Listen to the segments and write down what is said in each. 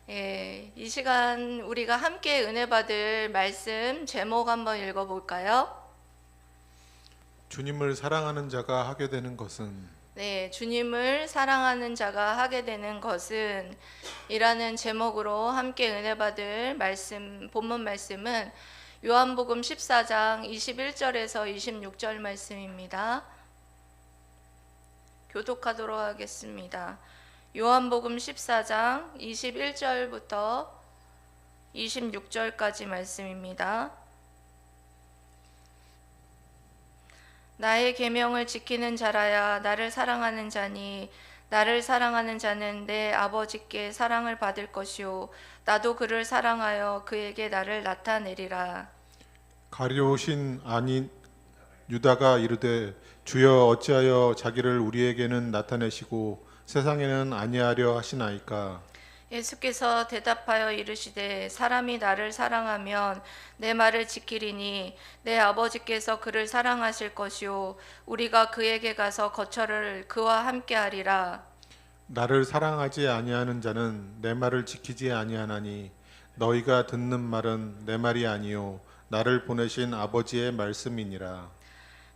이 시간 우리가 함께 은혜 받을 말씀 제목 한번 읽어볼까요? 주님을 사랑하는 자가 하게 되는 것은 네, 주님을 사랑하는 자가 하게 되는 것은 이라는 제목으로 함께 은혜 받을 말씀, 본문 말씀은 요한복음 14장 21절에서 26절 말씀입니다. 교독하도록 하겠습니다. 요한복음 14장 21절부터 26절까지 말씀입니다. 나의 계명을 지키는 자라야 나를 사랑하는 자니 나를 사랑하는 자는 내 아버지께 사랑을 받을 것이요 나도 그를 사랑하여 그에게 나를 나타내리라. 가룟 아닌 유다가 이르되 주여 어찌하여 자기를 우리에게는 나타내시고 세상에는 아니하려 하시나이까. 예수께서 대답하여 이르시되 사람이 나를 사랑하면 내 말을 지키리니 내 아버지께서 그를 사랑하실 것이요 우리가 그에게 가서 거처를 그와 함께 하리라. 나를 사랑하지 아니하는 자는 내 말을 지키지 아니하나니 너희가 듣는 말은 내 말이 아니요 나를 보내신 아버지의 말씀이니라.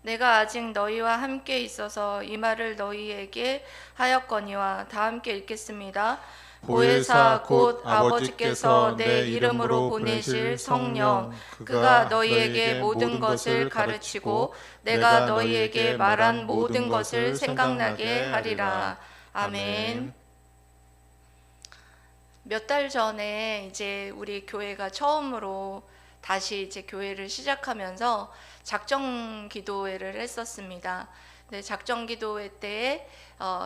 내가 아직 너희와 함께 있어서 이 말을 너희에게 하였거니와. 다 함께 읽겠습니다. 보혜사 곧 아버지께서 내 이름으로 보내실 성령 그가 너희에게 모든 것을 가르치고 내가 너희에게 말한 모든 것을 생각나게 하리라. 아멘. 몇 달 전에 이제 우리 교회가 처음으로 다시 이제 교회를 시작하면서 작정 기도회를 했었습니다. 네, 작정 기도회 때에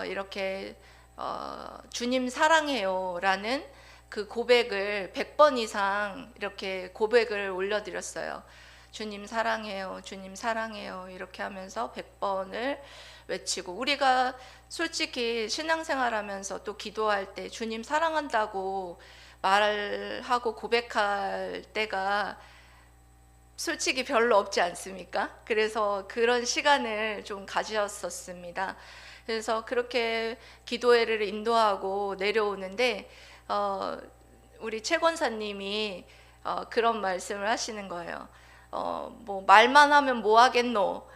이렇게 주님 사랑해요라는 그 고백을 100번 이상 이렇게 고백을 올려드렸어요. 주님 사랑해요, 주님 사랑해요 이렇게 하면서 100번을 외치고, 우리가 솔직히 신앙생활하면서 또 기도할 때 주님 사랑한다고 말하고 고백할 때가 솔직히 별로 없지 않습니까? 그래서 그런 시간을 좀 가졌었습니다. 그래서 그렇게 기도회를 인도하고 내려오는데 우리 최 권사님이 그런 말씀을 하시는 거예요. 뭐 말만 하면 뭐 하겠노?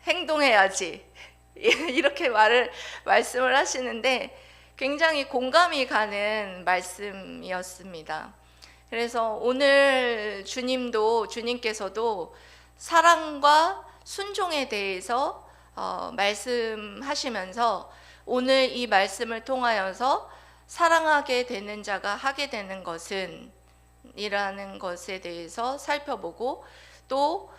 행동해야지. 이렇게 말씀을 하시는데 굉장히 공감이 가는 말씀이었습니다. 그래서 오늘 주님께서도 사랑과 순종에 대해서 말씀하시면서 오늘 이 말씀을 통하여서 사랑하게 되는 자가 하게 되는 것은 이라는 것에 대해서 살펴보고, 또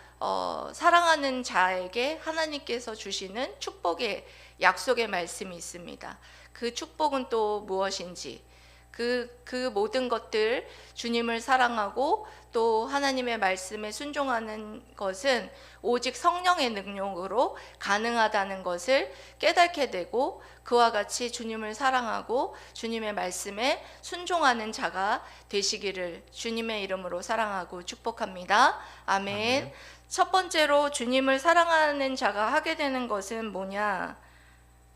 사랑하는 자에게 하나님께서 주시는 축복의 약속의 말씀이 있습니다. 그 축복은 또 무엇인지, 그 모든 것들, 주님을 사랑하고 또 하나님의 말씀에 순종하는 것은 오직 성령의 능력으로 가능하다는 것을 깨닫게 되고, 그와 같이 주님을 사랑하고 주님의 말씀에 순종하는 자가 되시기를 주님의 이름으로 사랑하고 축복합니다. 아멘. 아멘. 첫 번째로 주님을 사랑하는 자가 하게 되는 것은 뭐냐?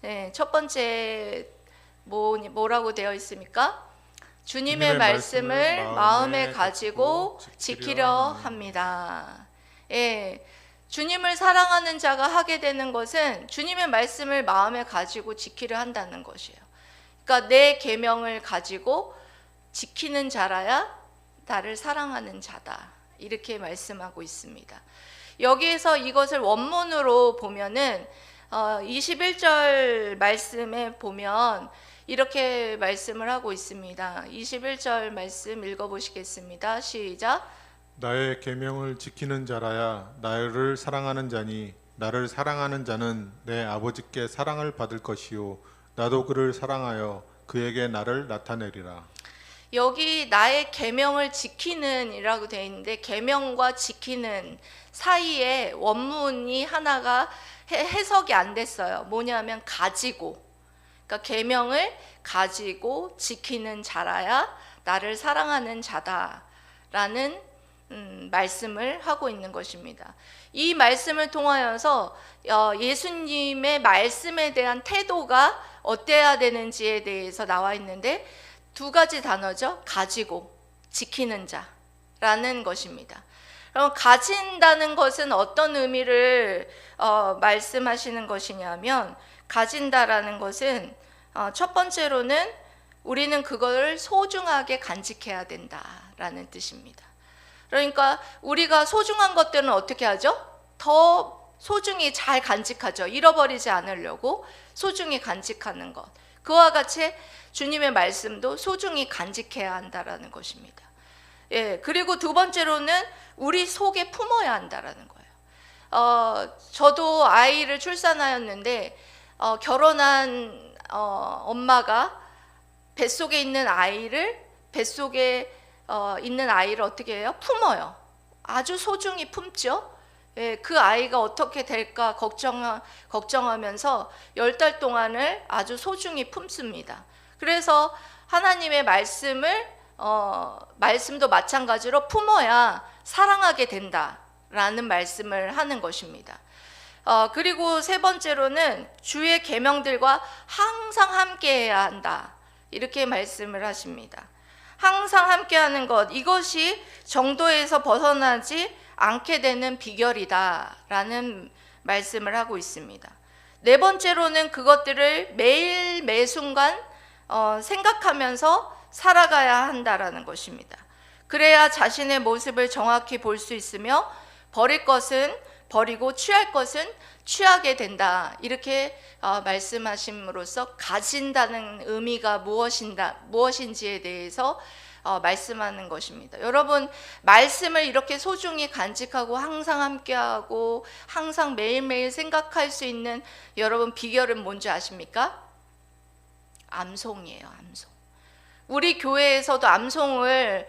네, 첫 번째 뭐라고 되어 있습니까? 주님의 말씀을 마음에 가지고 지키려 합니다. 예, 주님을 사랑하는 자가 하게 되는 것은 주님의 말씀을 마음에 가지고 지키려 한다는 것이에요. 그러니까 내 계명을 가지고 지키는 자라야 나를 사랑하는 자다, 이렇게 말씀하고 있습니다. 여기에서 이것을 원문으로 보면은 21절 말씀에 보면 이렇게 말씀을 하고 있습니다. 21절 말씀 읽어보시겠습니다. 시작. 나의 계명을 지키는 자라야 나를 사랑하는 자니 나를 사랑하는 자는 내 아버지께 사랑을 받을 것이요 나도 그를 사랑하여 그에게 나를 나타내리라. 여기 나의 계명을 지키는 이라고 되어 있는데, 계명과 지키는 사이에 원문이 하나가 해석이 안 됐어요. 뭐냐면 가지고, 그러니까 계명을 가지고 지키는 자라야 나를 사랑하는 자다라는 말씀을 하고 있는 것입니다. 이 말씀을 통하여서 예수님의 말씀에 대한 태도가 어때야 되는지에 대해서 나와 있는데, 두 가지 단어죠. 가지고, 지키는 자라는 것입니다. 그럼 가진다는 것은 어떤 의미를 말씀하시는 것이냐면, 가진다라는 것은 첫 번째로는 우리는 그걸 소중하게 간직해야 된다라는 뜻입니다. 그러니까 우리가 소중한 것들은 어떻게 하죠? 더 소중히 잘 간직하죠. 잃어버리지 않으려고 소중히 간직하는 것. 그와 같이 주님의 말씀도 소중히 간직해야 한다라는 것입니다. 예, 그리고 두 번째로는 우리 속에 품어야 한다라는 거예요. 저도 아이를 출산하였는데 결혼한 엄마가 뱃속에 있는 아이를 어떻게 해요? 품어요. 아주 소중히 품죠. 예, 그 아이가 어떻게 될까 걱정하면서 10달 동안을 아주 소중히 품습니다. 그래서 하나님의 말씀도 마찬가지로 품어야 사랑하게 된다라는 말씀을 하는 것입니다. 그리고 세 번째로는 주의 계명들과 항상 함께해야 한다, 이렇게 말씀을 하십니다. 항상 함께하는 것, 이것이 정도에서 벗어나지 않게 되는 비결이다라는 말씀을 하고 있습니다. 네 번째로는 그것들을 매일 매순간 생각하면서 살아가야 한다라는 것입니다. 그래야 자신의 모습을 정확히 볼 수 있으며 버릴 것은 버리고 취할 것은 취하게 된다, 이렇게 말씀하심으로써 가진다는 의미가 무엇인지에 대해서 말씀하는 것입니다. 여러분, 말씀을 이렇게 소중히 간직하고 항상 함께하고 항상 매일매일 생각할 수 있는 여러분 비결은 뭔지 아십니까? 암송이에요. 암송. 우리 교회에서도 암송을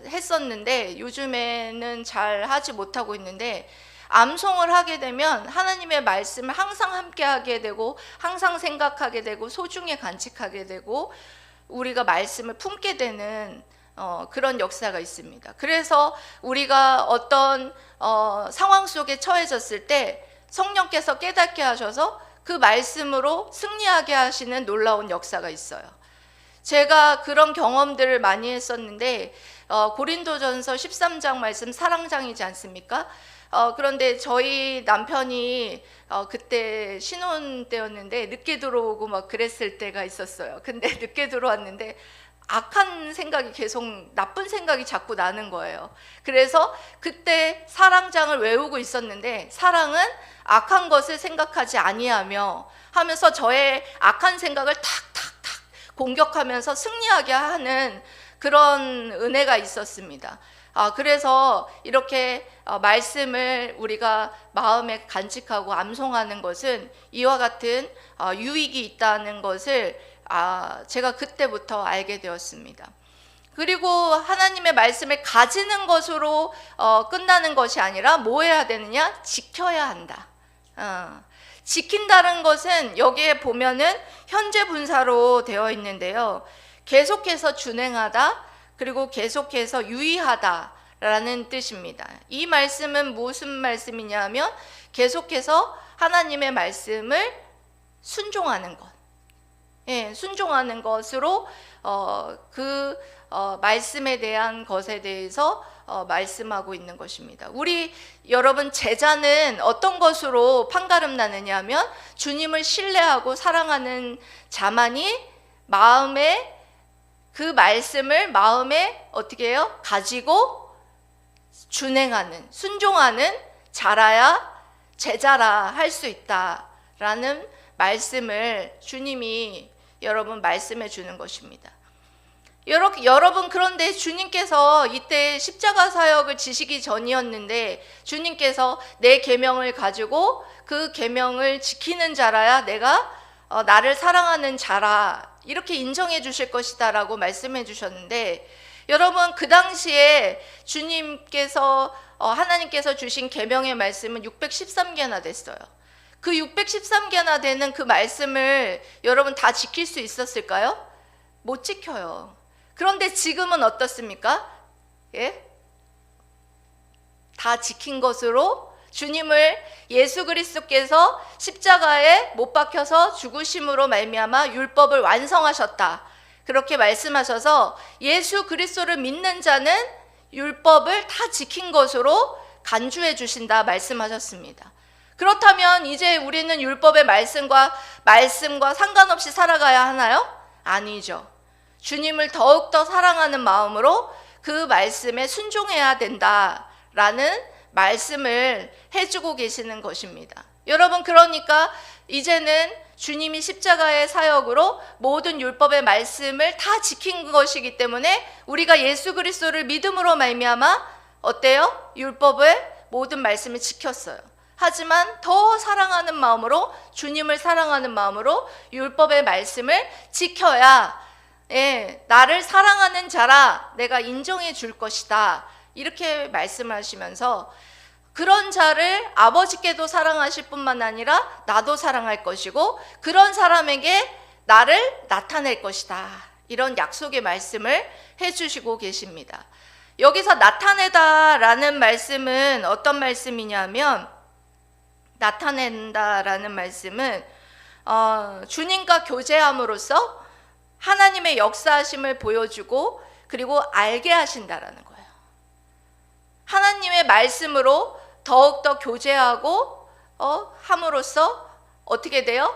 했었는데 요즘에는 잘 하지 못하고 있는데, 암송을 하게 되면 하나님의 말씀을 항상 함께 하게 되고 항상 생각하게 되고 소중히 간직하게 되고 우리가 말씀을 품게 되는 그런 역사가 있습니다. 그래서 우리가 어떤 상황 속에 처해졌을 때 성령께서 깨닫게 하셔서 그 말씀으로 승리하게 하시는 놀라운 역사가 있어요. 제가 그런 경험들을 많이 했었는데 고린도전서 13장 말씀 사랑장이지 않습니까? 그런데 저희 남편이 그때 신혼 때였는데 늦게 들어오고 막 그랬을 때가 있었어요. 근데 늦게 들어왔는데 악한 생각이 계속, 나쁜 생각이 자꾸 나는 거예요. 그래서 그때 사랑장을 외우고 있었는데, 사랑은 악한 것을 생각하지 아니하며 하면서 저의 악한 생각을 탁탁탁 공격하면서 승리하게 하는 그런 은혜가 있었습니다. 그래서 이렇게 말씀을 우리가 마음에 간직하고 암송하는 것은 이와 같은 유익이 있다는 것을 제가 그때부터 알게 되었습니다. 그리고 하나님의 말씀을 가지는 것으로 끝나는 것이 아니라 뭐 해야 되느냐? 지켜야 한다. 지킨다는 것은 여기에 보면은 현재 분사로 되어 있는데요. 계속해서 준행하다, 그리고 계속해서 유의하다라는 뜻입니다. 이 말씀은 무슨 말씀이냐면 계속해서 하나님의 말씀을 순종하는 것, 순종하는 것으로 말씀에 대한 것에 대해서 말씀하고 있는 것입니다. 우리 여러분, 제자는 어떤 것으로 판가름 나느냐 하면 주님을 신뢰하고 사랑하는 자만이 마음에 그 말씀을 마음에 어떻게 해요? 가지고 준행하는, 순종하는 자라야 제자라 할 수 있다라는 말씀을 주님이 여러분 말씀해 주는 것입니다. 여러분, 그런데 주님께서 이때 십자가 사역을 지시기 전이었는데 주님께서 내 계명을 가지고 그 계명을 지키는 자라야 내가 나를 사랑하는 자라, 이렇게 인정해 주실 것이다 라고 말씀해 주셨는데, 여러분, 그 당시에 주님께서 하나님께서 주신 계명의 말씀은 613개나 됐어요. 그 613개나 되는 그 말씀을 여러분 다 지킬 수 있었을까요? 못 지켜요. 그런데 지금은 어떻습니까? 다 지킨 것으로 주님을 예수 그리스도께서 십자가에 못 박혀서 죽으심으로 말미암아 율법을 완성하셨다. 그렇게 말씀하셔서 예수 그리스도를 믿는 자는 율법을 다 지킨 것으로 간주해 주신다 말씀하셨습니다. 그렇다면 이제 우리는 율법의 말씀과 상관없이 살아가야 하나요? 아니죠. 주님을 더욱더 사랑하는 마음으로 그 말씀에 순종해야 된다라는 말씀을 해주고 계시는 것입니다. 여러분, 그러니까 이제는 주님이 십자가의 사역으로 모든 율법의 말씀을 다 지킨 것이기 때문에 우리가 예수 그리스도를 믿음으로 말미암아 어때요? 율법의 모든 말씀을 지켰어요. 하지만 더 사랑하는 마음으로, 주님을 사랑하는 마음으로 율법의 말씀을 지켜야 나를 사랑하는 자라 내가 인정해 줄 것이다, 이렇게 말씀하시면서 그런 자를 아버지께도 사랑하실 뿐만 아니라 나도 사랑할 것이고 그런 사람에게 나를 나타낼 것이다, 이런 약속의 말씀을 해주시고 계십니다. 여기서 나타내다라는 말씀은 어떤 말씀이냐면, 나타낸다라는 말씀은 주님과 교제함으로써 하나님의 역사하심을 보여주고 그리고 알게 하신다라는 거예요. 하나님의 말씀으로 더욱더 교제하고 함으로써 어떻게 돼요?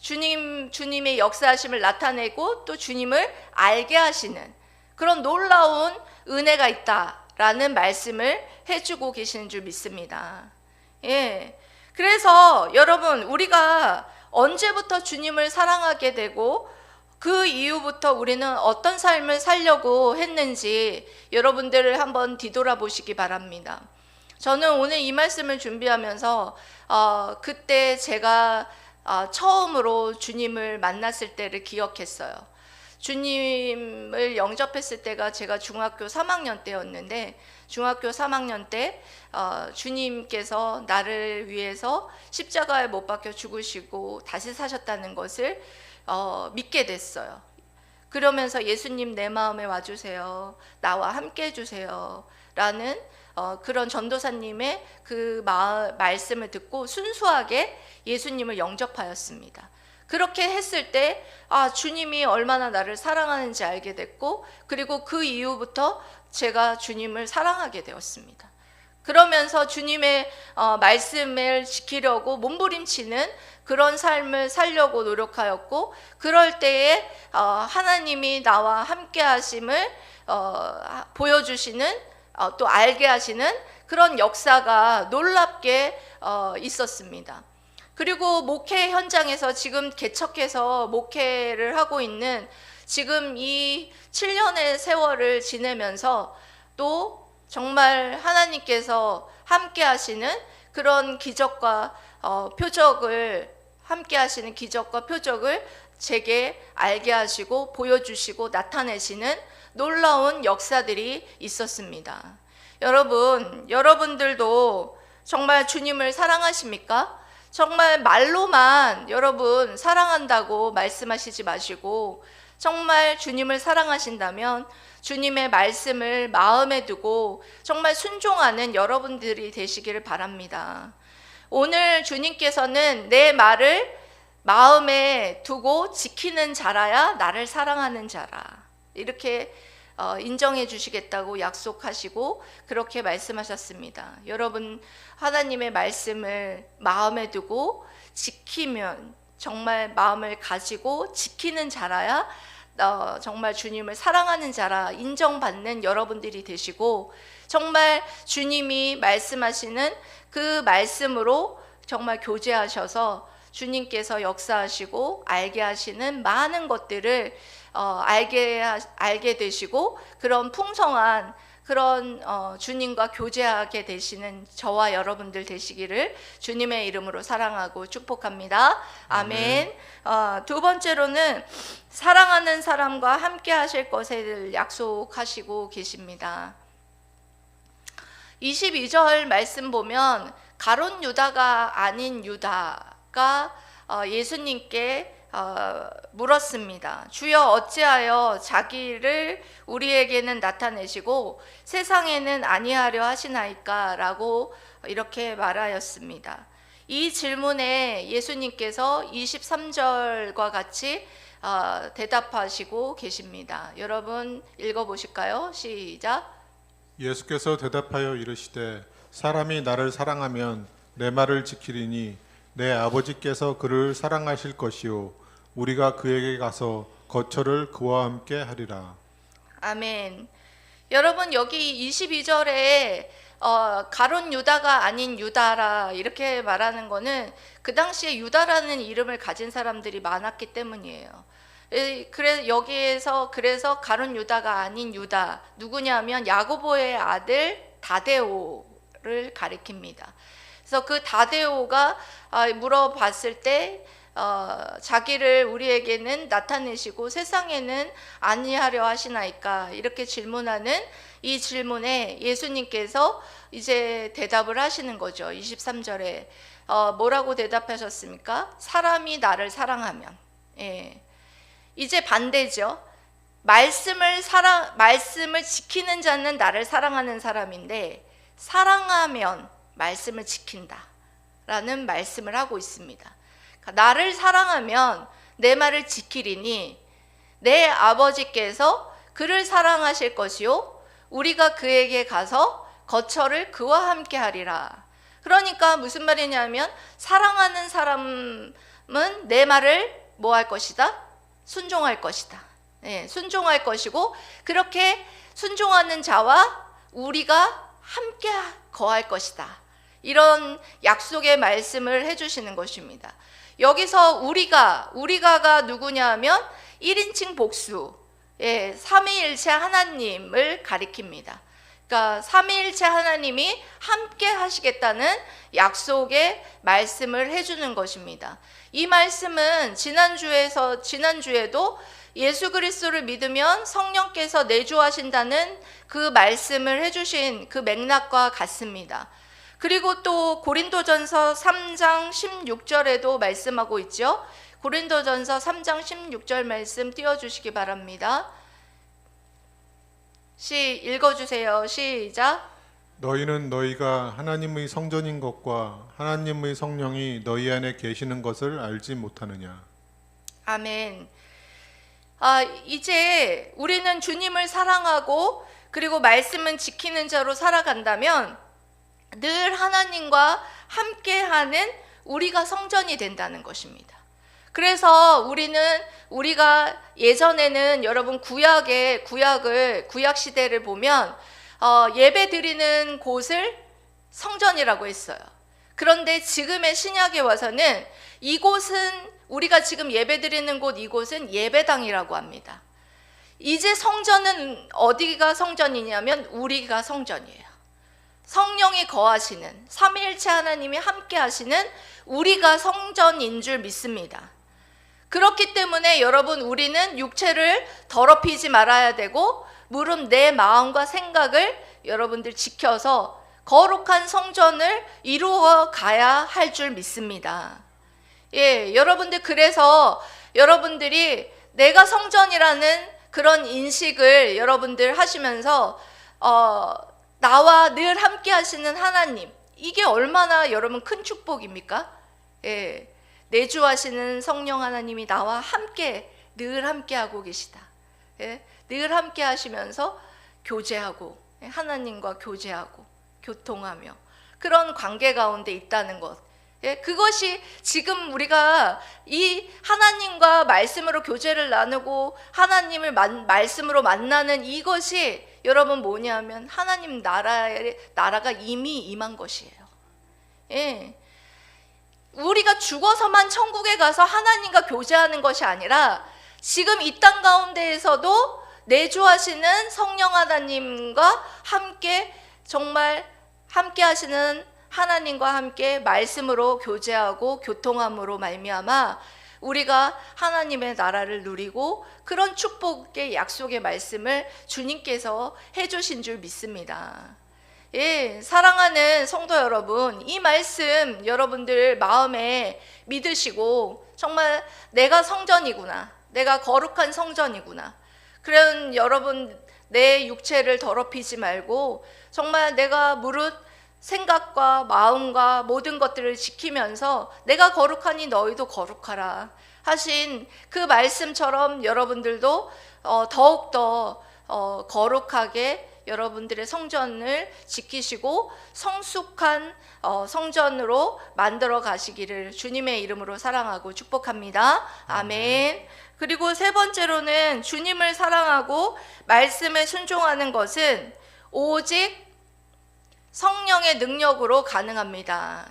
주님의 역사하심을 나타내고 또 주님을 알게 하시는 그런 놀라운 은혜가 있다라는 말씀을 해주고 계시는 줄 믿습니다. 그래서 여러분, 우리가 언제부터 주님을 사랑하게 되고 그 이후부터 우리는 어떤 삶을 살려고 했는지 여러분들을 한번 뒤돌아보시기 바랍니다. 저는 오늘 이 말씀을 준비하면서 그때 제가 처음으로 주님을 만났을 때를 기억했어요. 주님을 영접했을 때가 제가 중학교 3학년 때였는데, 중학교 3학년 때 주님께서 나를 위해서 십자가에 못 박혀 죽으시고 다시 사셨다는 것을 믿게 됐어요. 그러면서 예수님 내 마음에 와주세요, 나와 함께 해주세요 라는 그런 전도사님의 그 말씀을 듣고 순수하게 예수님을 영접하였습니다. 그렇게 했을 때 주님이 얼마나 나를 사랑하는지 알게 됐고, 그리고 그 이후부터 제가 주님을 사랑하게 되었습니다. 그러면서 주님의 말씀을 지키려고 몸부림치는 그런 삶을 살려고 노력하였고, 그럴 때에 하나님이 나와 함께 하심을 보여주시는, 또 알게 하시는 그런 역사가 놀랍게 있었습니다. 그리고 목회 현장에서 지금 개척해서 목회를 하고 있는 지금 이 7년의 세월을 지내면서 또 정말 하나님께서 함께 하시는 그런 기적과 표적을, 함께 하시는 기적과 표적을 제게 알게 하시고 보여주시고 나타내시는 놀라운 역사들이 있었습니다. 여러분들도 정말 주님을 사랑하십니까? 정말 말로만 여러분 사랑한다고 말씀하시지 마시고, 정말 주님을 사랑하신다면 주님의 말씀을 마음에 두고 정말 순종하는 여러분들이 되시기를 바랍니다. 오늘 주님께서는 내 말을 마음에 두고 지키는 자라야 나를 사랑하는 자라, 이렇게 인정해 주시겠다고 약속하시고 그렇게 말씀하셨습니다. 여러분, 하나님의 말씀을 마음에 두고 지키면, 정말 마음을 가지고 지키는 자라야 정말 주님을 사랑하는 자라 인정받는 여러분들이 되시고, 정말 주님이 말씀하시는 그 말씀으로 정말 교제하셔서 주님께서 역사하시고 알게 하시는 많은 것들을 알게 되시고, 그런 풍성한 그런 주님과 교제하게 되시는 저와 여러분들 되시기를 주님의 이름으로 사랑하고 축복합니다. 아멘. 두 번째로는 사랑하는 사람과 함께 하실 것을 약속하시고 계십니다. 22절 말씀 보면 가룟 유다가 아닌 유다가 예수님께 물었습니다. 주여, 어찌하여 자기를 우리에게는 나타내시고 세상에는 아니하려 하시나이까? 라고 이렇게 말하였습니다. 이 질문에 예수님께서 23절과 같이 대답하시고 계십니다. 여러분 읽어보실까요? 시작. 예수께서 대답하여 이르시되 사람이 나를 사랑하면 내 말을 지키리니 내 아버지께서 그를 사랑하실 것이요 우리가 그에게 가서 거처를 그와 함께 하리라. 아멘. 여러분 여기 22절에 가룟 유다가 아닌 유다라 이렇게 말하는 거는 그 당시에 유다라는 이름을 가진 사람들이 많았기 때문이에요. 그래서 가룟 유다가 아닌 유다 누구냐면 야고보의 아들 다데오를 가리킵니다. 그래서 그 다데오가 물어봤을 때 자기를 우리에게는 나타내시고 세상에는 아니하려 하시나이까 이렇게 질문하는 이 질문에 예수님께서 이제 대답을 하시는 거죠. 23절에 뭐라고 대답하셨습니까? 사람이 나를 사랑하면. 예. 이제 반대죠. 말씀을 지키는 자는 나를 사랑하는 사람인데 사랑하면 말씀을 지킨다 라는 말씀을 하고 있습니다. 그러니까 나를 사랑하면 내 말을 지키리니 내 아버지께서 그를 사랑하실 것이요 우리가 그에게 가서 거처를 그와 함께 하리라. 그러니까 무슨 말이냐면 사랑하는 사람은 내 말을 뭐 할 것이다? 순종할 것이다. 네, 순종할 것이고 그렇게 순종하는 자와 우리가 함께 거할 것이다. 이런 약속의 말씀을 해주시는 것입니다. 여기서 우리가가 누구냐 하면 1인칭 복수, 삼위일체 하나님을 가리킵니다. 그러니까 삼위일체 하나님이 함께 하시겠다는 약속의 말씀을 해주는 것입니다. 이 말씀은 지난주에도 예수 그리스도를 믿으면 성령께서 내주하신다는 그 말씀을 해주신 그 맥락과 같습니다. 그리고 또 고린도전서 3장 16절에도 말씀하고 있죠. 고린도전서 3장 16절 말씀 띄워주시기 바랍니다. 읽어주세요. 시작. 너희는 너희가 하나님의 성전인 것과 하나님의 성령이 너희 안에 계시는 것을 알지 못하느냐. 아멘. 이제 우리는 주님을 사랑하고 그리고 말씀은 지키는 자로 살아간다면 늘 하나님과 함께하는 우리가 성전이 된다는 것입니다. 그래서 우리가 예전에는 여러분 구약 시대를 보면 예배 드리는 곳을 성전이라고 했어요. 그런데 지금의 신약에 와서는 이곳은 우리가 지금 예배 드리는 곳 이곳은 예배당이라고 합니다. 이제 성전은 어디가 성전이냐면 우리가 성전이에요. 성령이 거하시는 삼위일체 하나님이 함께 하시는 우리가 성전인 줄 믿습니다. 그렇기 때문에 여러분 우리는 육체를 더럽히지 말아야 되고 무릇 내 마음과 생각을 여러분들 지켜서 거룩한 성전을 이루어 가야 할 줄 믿습니다. 여러분들 그래서 여러분들이 내가 성전이라는 그런 인식을 여러분들 하시면서 나와 늘 함께 하시는 하나님, 이게 얼마나 여러분 큰 축복입니까? 내주하시는 성령 하나님이 나와 함께 늘 함께 하고 계시다. 늘 함께 하시면서 교제하고 하나님과 교제하고 교통하며 그런 관계 가운데 있다는 것. 그것이 지금 우리가 이 하나님과 말씀으로 교제를 나누고 하나님을 말씀으로 만나는 이것이 여러분 뭐냐면 하나님 나라가 이미 임한 것이에요. 우리가 죽어서만 천국에 가서 하나님과 교제하는 것이 아니라 지금 이 땅 가운데에서도 내주하시는 성령 하나님과 함께 정말 함께 하시는 하나님과 함께 말씀으로 교제하고 교통함으로 말미암아 우리가 하나님의 나라를 누리고 그런 축복의 약속의 말씀을 주님께서 해주신 줄 믿습니다. 사랑하는 성도 여러분, 이 말씀 여러분들 마음에 믿으시고 정말 내가 성전이구나, 내가 거룩한 성전이구나, 그런 여러분 내 육체를 더럽히지 말고 정말 내가 무릇 생각과 마음과 모든 것들을 지키면서 내가 거룩하니 너희도 거룩하라, 하신 그 말씀처럼 여러분들도 더욱더 거룩하게 여러분들의 성전을 지키시고 성숙한 성전으로 만들어 가시기를 주님의 이름으로 사랑하고 축복합니다. 아멘. 그리고 세 번째로는 주님을 사랑하고 말씀에 순종하는 것은 오직 성령의 능력으로 가능합니다.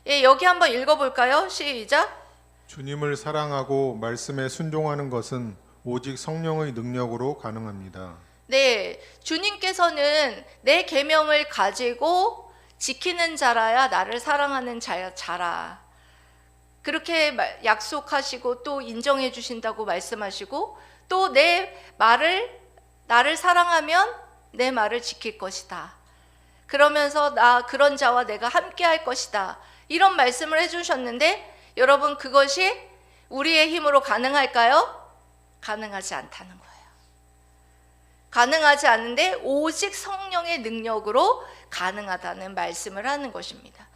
예, 여기 한번 읽어볼까요? 시작. 주님을 사랑하고 말씀에 순종하는 것은 오직 성령의 능력으로 가능합니다. 네, 주님께서는 내 계명을 가지고 지키는 자라야 나를 사랑하는 자라. 그렇게 약속하시고 또 인정해 주신다고 말씀하시고 또 나를 사랑하면 내 말을 지킬 것이다. 그러면서 그런 자와 내가 함께 할 것이다. 이런 말씀을 해주셨는데 여러분 그것이 우리의 힘으로 가능할까요? 가능하지 않다는 거예요. 가능하지 않은데 오직 성령의 능력으로 가능하다는 말씀을 하는 것입니다.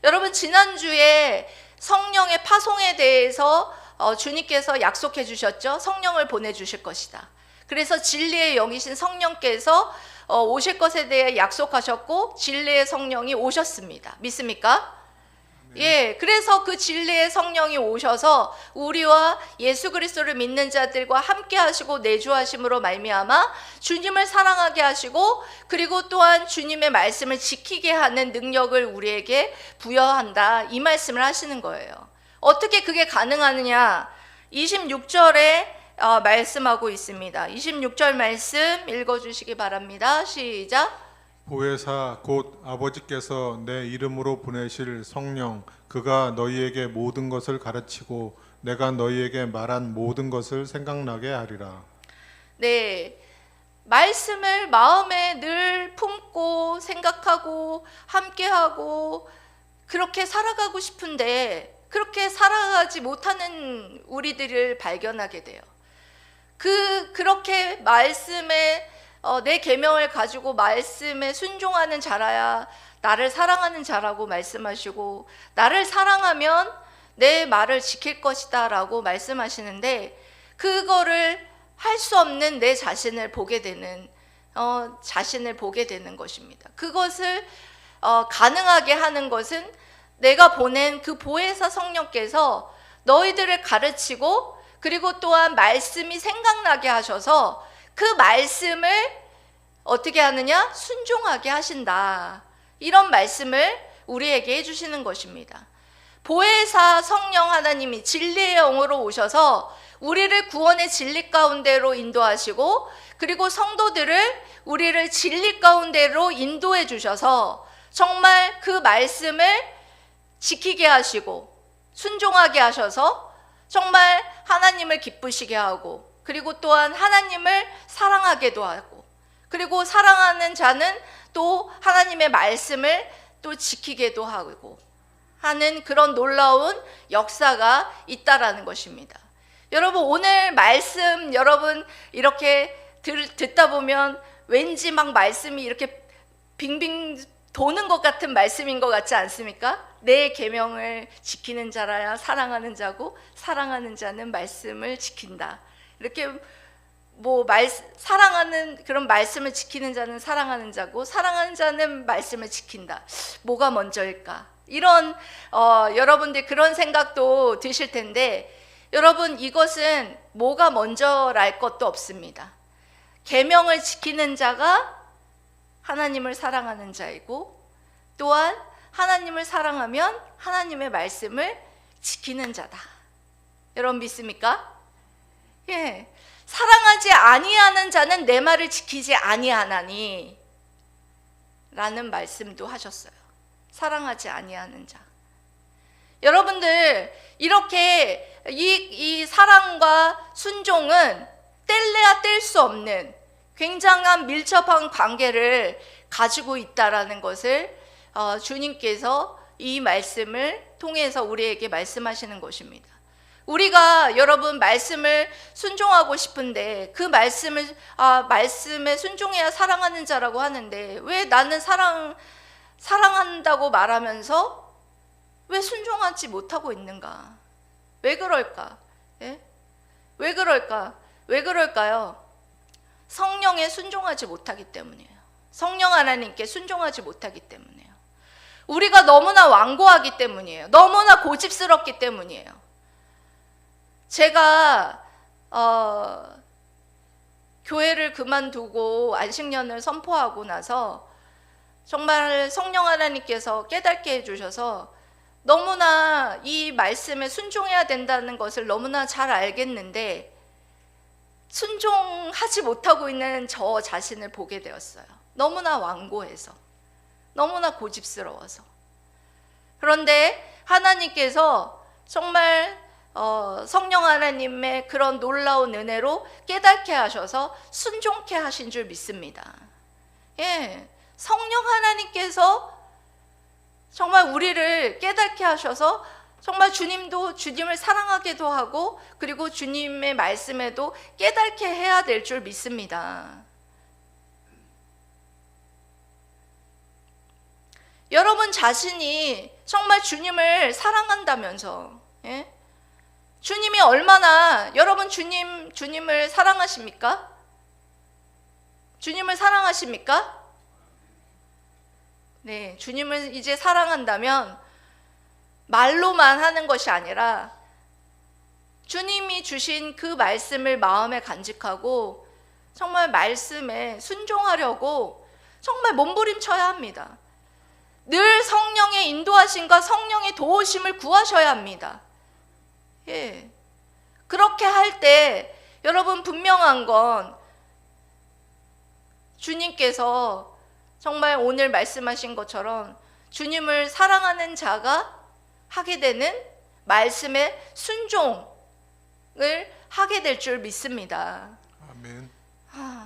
여러분 지난주에 성령의 파송에 대해서 주님께서 약속해 주셨죠. 성령을 보내주실 것이다. 그래서 진리의 영이신 성령께서 오실 것에 대해 약속하셨고 진리의 성령이 오셨습니다. 믿습니까? 예, 그래서 그 진리의 성령이 오셔서 우리와 예수 그리스도를 믿는 자들과 함께 하시고 내주하심으로 말미암아 주님을 사랑하게 하시고 그리고 또한 주님의 말씀을 지키게 하는 능력을 우리에게 부여한다. 이 말씀을 하시는 거예요. 어떻게 그게 가능하느냐? 26절에 말씀하고 있습니다. 26절 말씀 읽어주시기 바랍니다. 시작. 보혜사 곧 아버지께서 내 이름으로 보내실 성령 그가 너희에게 모든 것을 가르치고 내가 너희에게 말한 모든 것을 생각나게 하리라. 네, 말씀을 마음에 늘 품고 생각하고 함께하고 그렇게 살아가고 싶은데 그렇게 살아가지 못하는 우리들을 발견하게 돼요. 그렇게 말씀에 내 계명을 가지고 말씀에 순종하는 자라야 나를 사랑하는 자라고 말씀하시고 나를 사랑하면 내 말을 지킬 것이다 라고 말씀하시는데 그거를 할 수 없는 내 자신을 보게 되는 것입니다. 그것을 가능하게 하는 것은 내가 보낸 그 보혜사 성령께서 너희들을 가르치고 그리고 또한 말씀이 생각나게 하셔서 그 말씀을 어떻게 하느냐? 순종하게 하신다. 이런 말씀을 우리에게 해주시는 것입니다. 보혜사 성령 하나님이 진리의 영으로 오셔서 우리를 구원의 진리 가운데로 인도하시고 그리고 성도들을 우리를 진리 가운데로 인도해 주셔서 정말 그 말씀을 지키게 하시고 순종하게 하셔서 정말 하나님을 기쁘시게 하고 그리고 또한 하나님을 사랑하게도 하고 그리고 사랑하는 자는 또 하나님의 말씀을 또 지키게도 하고 하는 그런 놀라운 역사가 있다라는 것입니다. 여러분 오늘 말씀 여러분 이렇게 듣다 보면 왠지 막 말씀이 이렇게 빙빙 도는 것 같은 말씀인 것 같지 않습니까? 내 계명을 지키는 자라야 사랑하는 자고 사랑하는 자는 말씀을 지킨다. 이렇게 사랑하는 그런 말씀을 지키는 자는 사랑하는 자고 사랑하는 자는 말씀을 지킨다. 뭐가 먼저일까? 이런 여러분들 그런 생각도 드실 텐데 여러분 이것은 뭐가 먼저랄 것도 없습니다. 계명을 지키는 자가 하나님을 사랑하는 자이고 또한 하나님을 사랑하면 하나님의 말씀을 지키는 자다. 여러분 믿습니까? 예. 사랑하지 아니하는 자는 내 말을 지키지 아니하나니 라는 말씀도 하셨어요. 사랑하지 아니하는 자. 여러분들 이렇게 이 사랑과 순종은 뗄래야 뗄 수 없는 굉장한 밀접한 관계를 가지고 있다라는 것을 주님께서 이 말씀을 통해서 우리에게 말씀하시는 것입니다. 우리가 여러분 말씀을 순종하고 싶은데 그 말씀에 순종해야 사랑하는 자라고 하는데 왜 나는 사랑한다고 말하면서 왜 순종하지 못하고 있는가? 왜 그럴까? 예? 왜 그럴까? 왜 그럴까요? 성령에 순종하지 못하기 때문이에요. 성령 하나님께 순종하지 못하기 때문이에요. 우리가 너무나 완고하기 때문이에요. 너무나 고집스럽기 때문이에요. 제가 교회를 그만두고 안식년을 선포하고 나서 정말 성령 하나님께서 깨닫게 해주셔서 너무나 이 말씀에 순종해야 된다는 것을 너무나 잘 알겠는데 순종하지 못하고 있는 저 자신을 보게 되었어요. 너무나 완고해서, 너무나 고집스러워서. 그런데 하나님께서 정말 성령 하나님의 그런 놀라운 은혜로 깨닫게 하셔서 순종케 하신 줄 믿습니다. 예, 성령 하나님께서 정말 우리를 깨닫게 하셔서 정말 주님도 주님을 사랑하게도 하고 그리고 주님의 말씀에도 깨닫게 해야 될 줄 믿습니다. 여러분 자신이 정말 주님을 사랑한다면서, 예? 주님이 얼마나 여러분 주님을 사랑하십니까? 주님을 사랑하십니까? 네, 주님을 이제 사랑한다면 말로만 하는 것이 아니라 주님이 주신 그 말씀을 마음에 간직하고 정말 말씀에 순종하려고 정말 몸부림쳐야 합니다. 늘 성령의 인도하심과 성령의 도우심을 구하셔야 합니다. 예. 그렇게 할 때 여러분 분명한 건 주님께서 정말 오늘 말씀하신 것처럼 주님을 사랑하는 자가 하게 되는 말씀의 순종을 하게 될 줄 믿습니다. 아멘.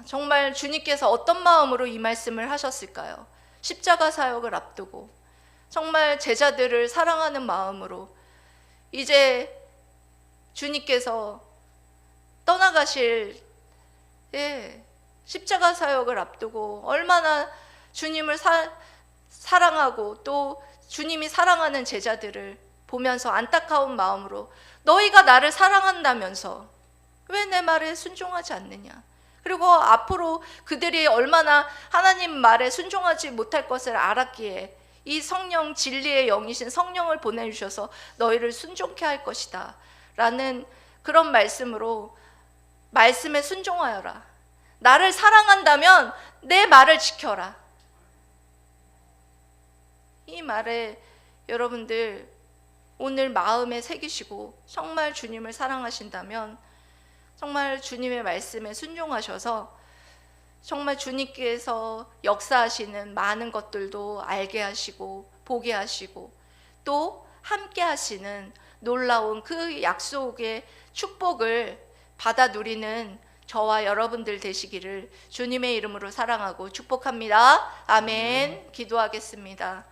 정말 주님께서 어떤 마음으로 이 말씀을 하셨을까요? 십자가 사역을 앞두고 정말 제자들을 사랑하는 마음으로 이제 주님께서 떠나가실 십자가 사역을 앞두고 얼마나 주님을 사랑하고 또 주님이 사랑하는 제자들을 보면서 안타까운 마음으로 너희가 나를 사랑한다면서 왜 내 말에 순종하지 않느냐. 그리고 앞으로 그들이 얼마나 하나님 말에 순종하지 못할 것을 알았기에 이 성령 진리의 영이신 성령을 보내주셔서 너희를 순종케 할 것이다 라는 그런 말씀으로 말씀에 순종하여라. 나를 사랑한다면 내 말을 지켜라. 이 말에 여러분들 오늘 마음에 새기시고 정말 주님을 사랑하신다면 정말 주님의 말씀에 순종하셔서 정말 주님께서 역사하시는 많은 것들도 알게 하시고 보게 하시고 또 함께 하시는 놀라운 그 약속의 축복을 받아 누리는 저와 여러분들 되시기를 주님의 이름으로 사랑하고 축복합니다. 아멘. 기도하겠습니다.